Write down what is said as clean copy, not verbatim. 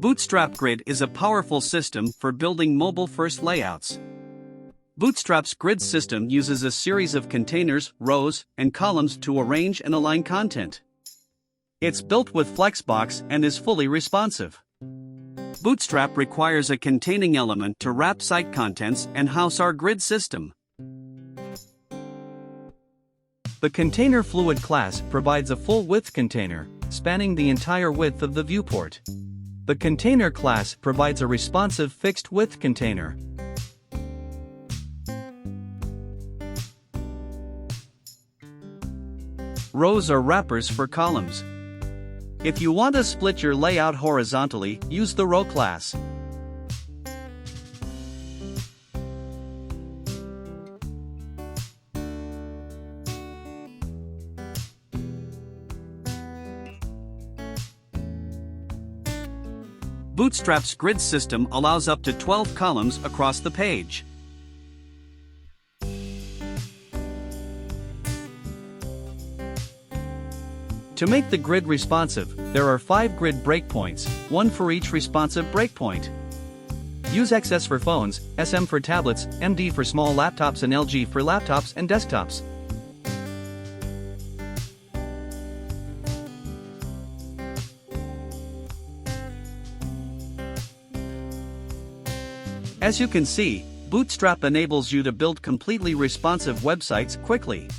Bootstrap Grid is a powerful system for building mobile-first layouts. Bootstrap's grid system uses a series of containers, rows, and columns to arrange and align content. It's built with flexbox and is fully responsive. Bootstrap requires a containing element to wrap site contents and house our grid system. The container fluid class provides a full-width container, spanning the entire width of the viewport. The container class provides a responsive fixed-width container. Rows are wrappers for columns. If you want to split your layout horizontally, use the row class. Bootstrap's grid system allows up to 12 columns across the page. To make the grid responsive, there are 5 grid breakpoints, one for each responsive breakpoint. Use XS for phones, SM for tablets, MD for small laptops and LG for laptops and desktops. As you can see, Bootstrap enables you to build completely responsive websites quickly.